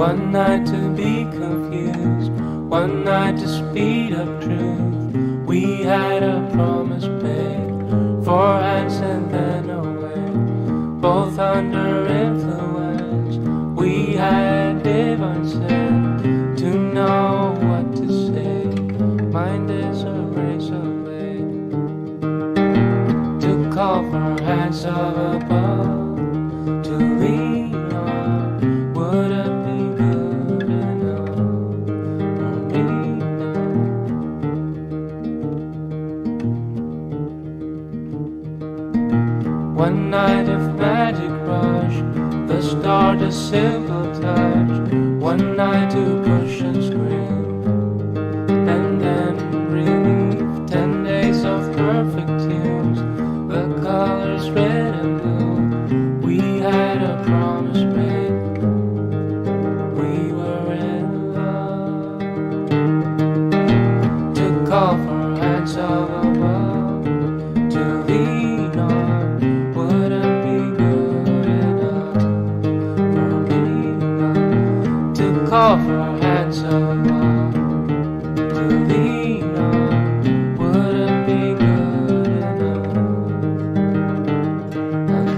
One night to be confused, one night to speed up truth. We had a promise made, 4 hands and then away. Both under influence, we had divine sense to know what to say. Mind is a razor blade to call for hands of above, to lean on. Would it be good enough for me now? One night of magic rush, the start a simple touch. One night to push and scream, and then relief. 10 days of perfect tunes, the colors red and blue. We had a promise made, we were in love. To call for hands of above, to lean on. Would it be good enough for me now? To call for hands of above, to lean on. Would it be good enough? And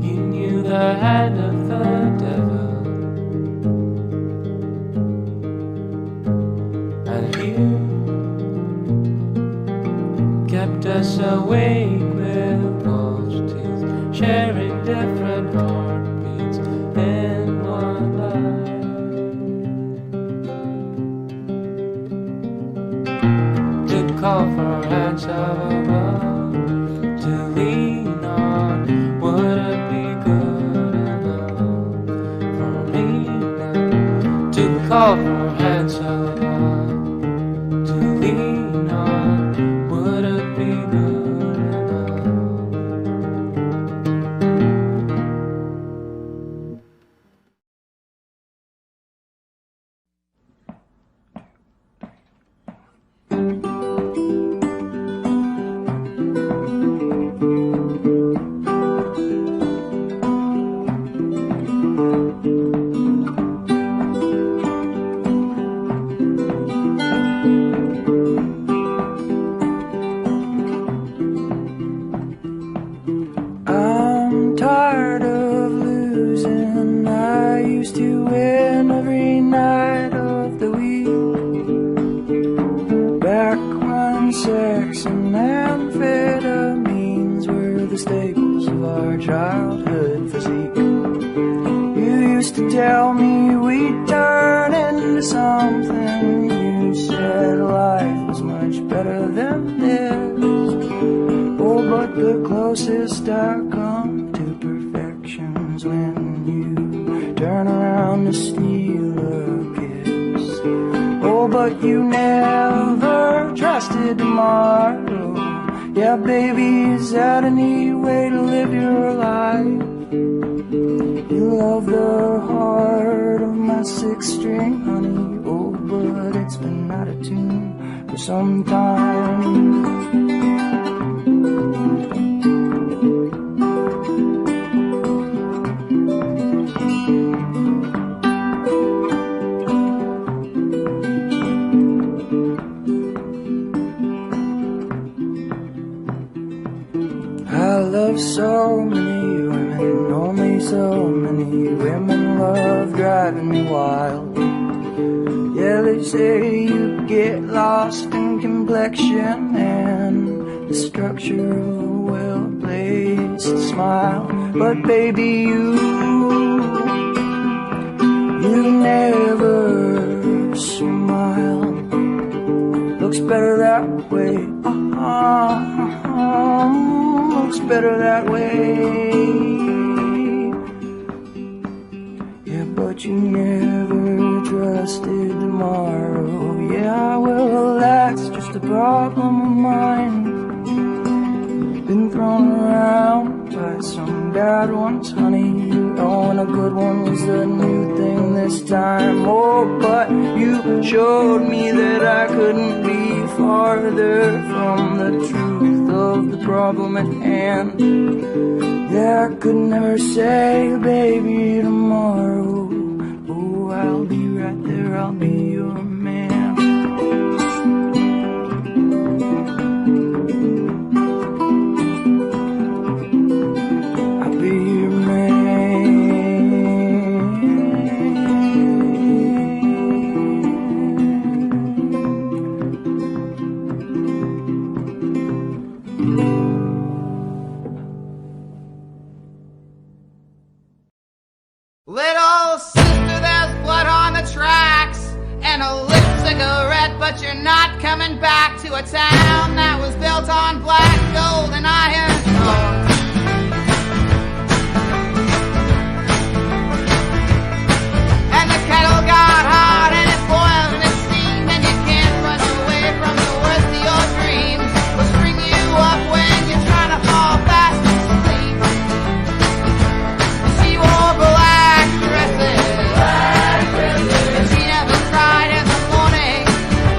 you knew the hand of the devil, and you kept us awake with false teeth, sharing different heartbeats in one life. To call for hands of above, to lean on. Would it be good enough for me now? To call for hands of above, to lean on. Would it be good enough? I'm tired of losing. I used to win every night of the week. Back when sex and amphetamines were the staples of our childhood physique. You used to tell me we'd turn into something. You said life was much better than this. Oh, but the closest I come to perfection's when you turn around to steal a kiss. Oh, but you never trusted tomorrow. Yeah, baby, is that any way to live your life? You love the heart of my 6-string honey. Oh, but it's been out of tune for some time. I love so many women, only so many women love driving me wild. Yeah, they say you get lost in complexion and the structure of a well-placed smile. But baby, you never smile. Looks better that way. Looks better that way. Yeah, but you never trusted tomorrow. Yeah, well, that's just a problem of mine. Been thrown around by some bad ones, honey. Oh, and a good one was a new thing this time. Oh, but you showed me that I couldn't be farther from the truth of of the problem at hand. Yeah, I could never say, baby, tomorrow. Oh, I'll be right there, I'll be your man. I'll be your man. Little sister, there's blood on the tracks and a lit cigarette, but you're not coming back to a town that was built on black gold and iron ore. And the kettle got hot and it boiled and it steamed, and you can't run away from the worst of your dreams. Will string you up when you're trying to fall fast asleep. She wore black dresses, and she never cried in the morning.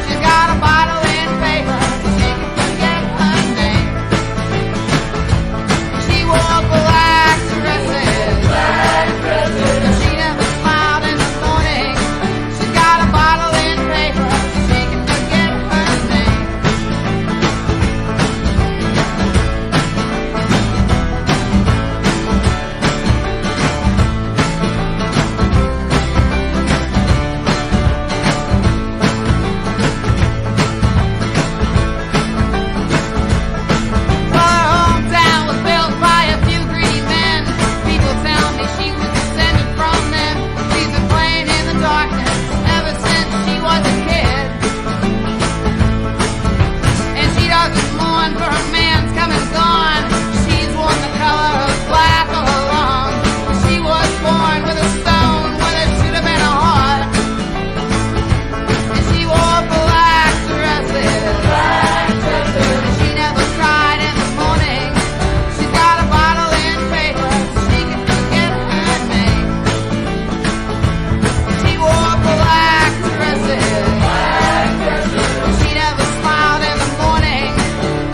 She's got a bottle in paper so she can forget her name. She wore black dresses, and she never smiled in the morning. She's got a bottle in paper so she can forget her name. Her hometown was built by a few greedy men. People tell me she was descended from them. She's been playing in the darkness ever since she was a kid. And she doesn't mourn for her man's come and gone. She's worn the color of black all along. She was born with a stone where there should have been a heart. And she wore black dresses. And she never cried in the morning. She's got a bottle in paper so she can forget her name. She wore black dresses. And she never smiled in the morning.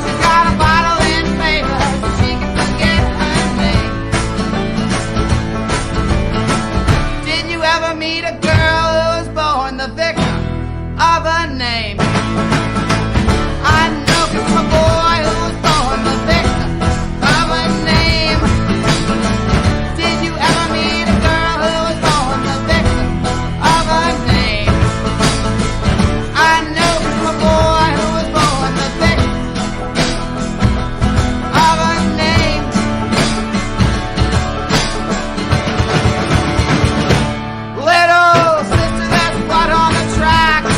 She's got a bottle in paper so she can forget her name. Did you ever meet a girl who was born the victim of a name? I know 'cause I'm a boy who was born the victim of a name. Did you ever meet a girl who was born the victim of a name? I know 'cause I'm a boy who was born the victim of a name. Little sister, there's blood on the tracks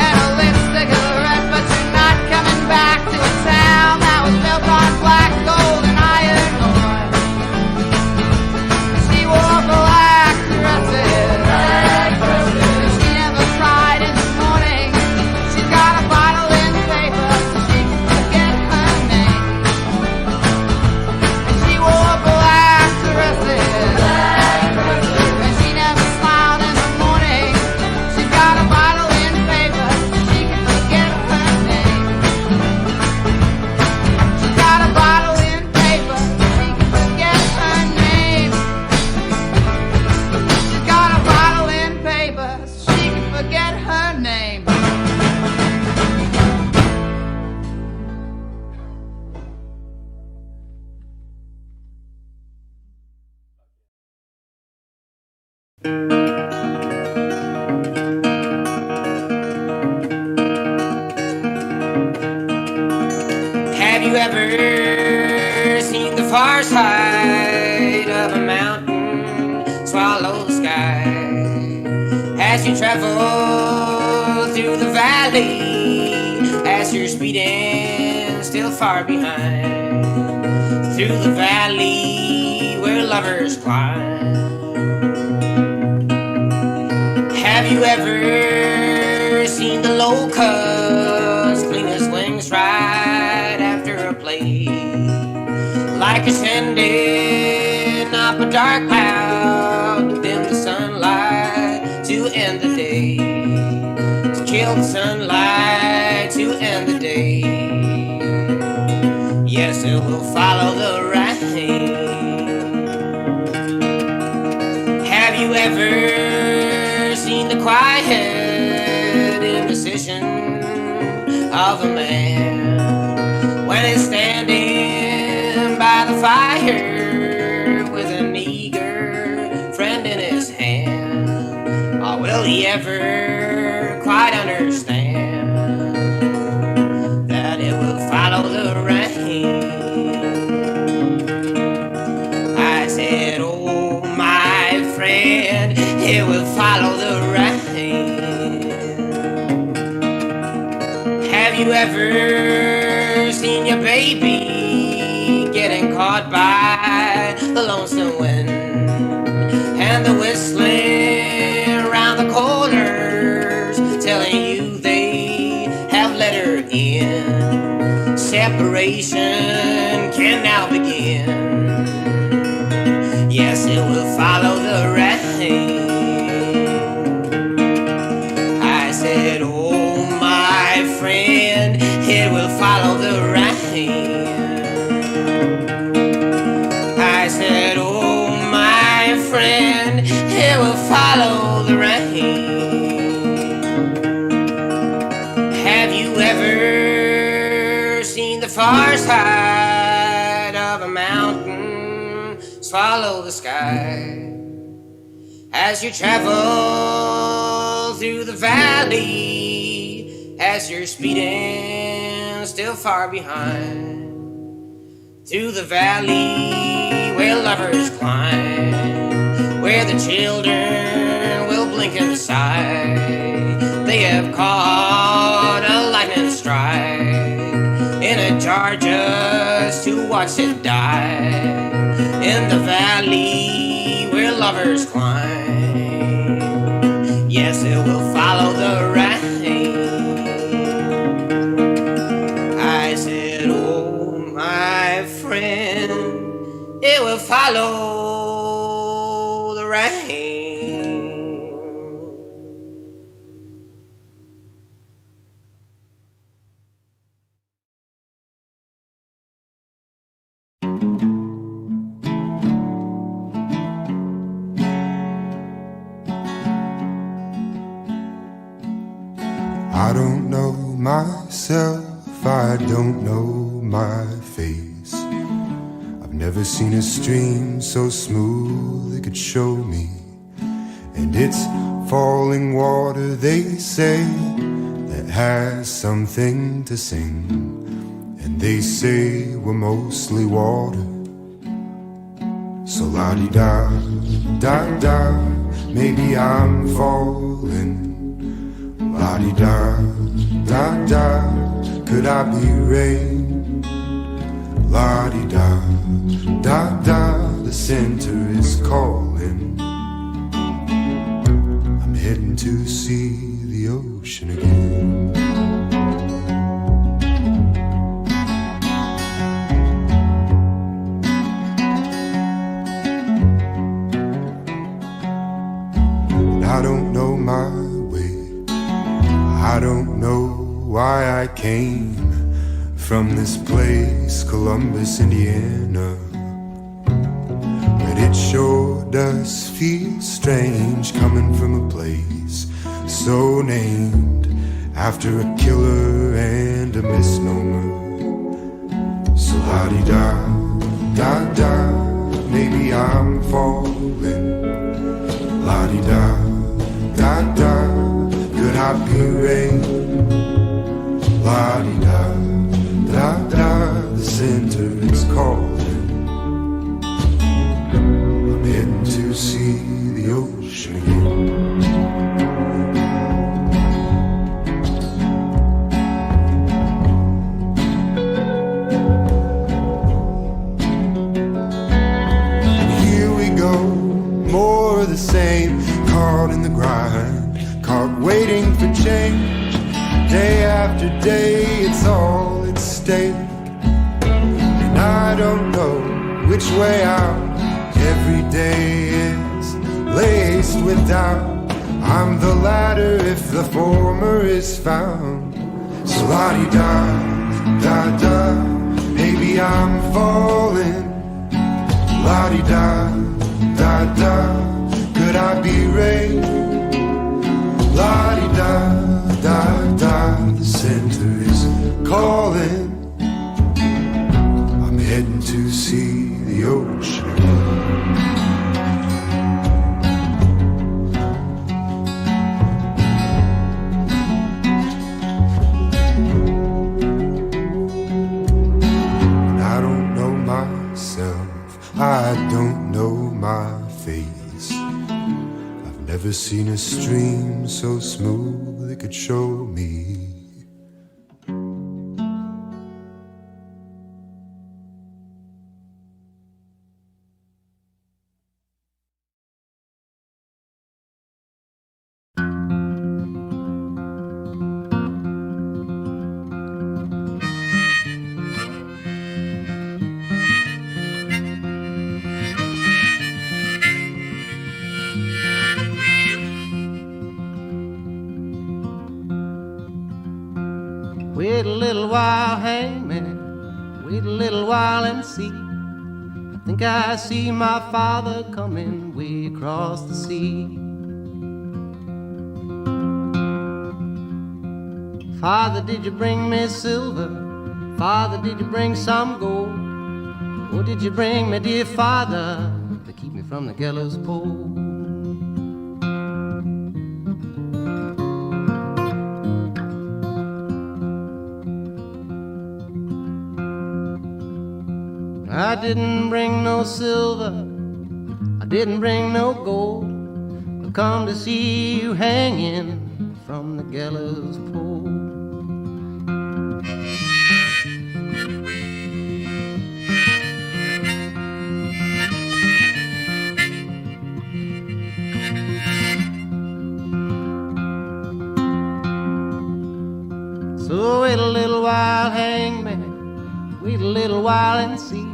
and a lit cigarette, but you're not coming back to a town that was built on black gold and iron ore. She wore black dresses, and she never cried in the morning. She's got a bottle in paper so she can forget her name. And she wore black dresses, and she never smiled in the morning. She's got a bottle in paper so she can forget her name. She's got a bottle in paper so she can forget her name. She's got a bottle in paper so she can forget her name. Have you ever seen the far side of a mountain swallow the sky? As you travel through the valley, as you're speeding still far behind, through the valley where lovers climb. Have you ever seen the locusts clean his wings right after a play? Like ascending up a dark cloud to dim the sunlight to end the day, to kill the sunlight to end the day. Yes, never quite understand that it will follow the rain. I said, oh my friend, it will follow the rain. Have you ever seen your baby getting caught by the lonesome wind and the whistling around the corners, telling you they have let her in? Separation can now begin. Yes, it will follow the rain. I said, oh my friend, it will follow the rain. I said, oh my friend, it will follow the rain. Have you ever seen the far side of a mountain swallow the sky as you travel through the valley, as you're speeding still far behind? Through the valley where lovers climb, where the children will blink and sigh. They have caught a lightning strike in a jar just to watch it die. In the valley where lovers climb, yes, it will follow the rain. I said, oh my friend, it will follow the rain. I don't know myself, I don't know my face. I've never seen a stream so smooth it could show me. And it's falling water, they say, that has something to sing. And they say we're mostly water. So la-di-da, da-da, maybe I'm falling. La-di-da, da-da, could I be rain? La-di-da, da-da, the center is calling. I'm heading to see the ocean again. I don't know my way, I don't know why I came from this place, Columbus, Indiana. But it sure does feel strange coming from a place so named after a killer and a misnomer. So la-di-da, da-da, maybe I'm falling. La-di-da, da-da, could I be rain? La-di-da, da-da, the center is calling. I'm heading to see the ocean again. And here we go, more of the same, caught in the grind, caught waiting for change. Day after day, it's all at stake. And I don't know which way out. Every day is laced with doubt. I'm the latter if the former is found. So la-di-da, da-da, maybe I'm falling. La-di-da, da-da, could I be rain? La-di-da, da-da, the center is calling. I'm heading to see the ocean. I don't know my face. I've never seen a stream so smooth it could show me. Wait a little while, hangman, wait a little while and see. I think I see my father coming way across the sea. Father, did you bring me silver? Father, did you bring some gold? Or did you bring me, dear father, to keep me from the gallows pole? I didn't bring no silver, I didn't bring no gold. I've come to see you hanging from the gallows pole. So wait a little while, hangman, wait a little while and see.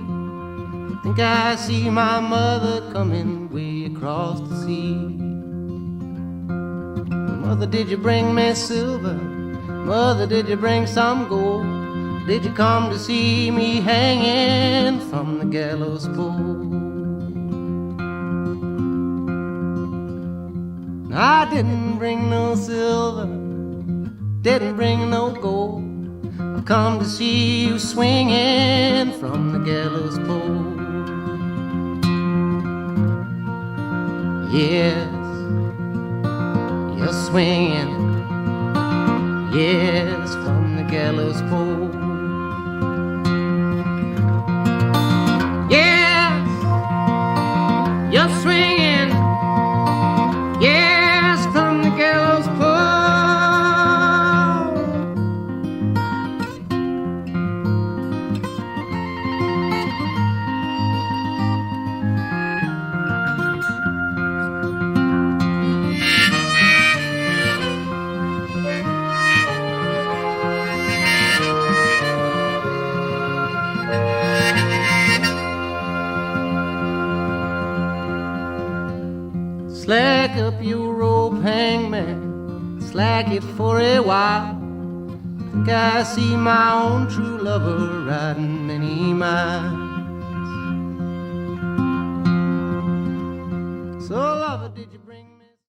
I think I see my mother coming way across the sea. Mother, did you bring me silver? Mother, did you bring some gold? Did you come to see me hanging from the gallows pole? I didn't bring no silver, didn't bring no gold. I've come to see you swinging from the gallows pole. Yes, you're swinging, yes, from the gallows pole. Yes, you're swinging, yes, from the gallows pole. Slack up your rope, hangman, slack it for a while. Think I see my own true lover riding many miles. So lover, did you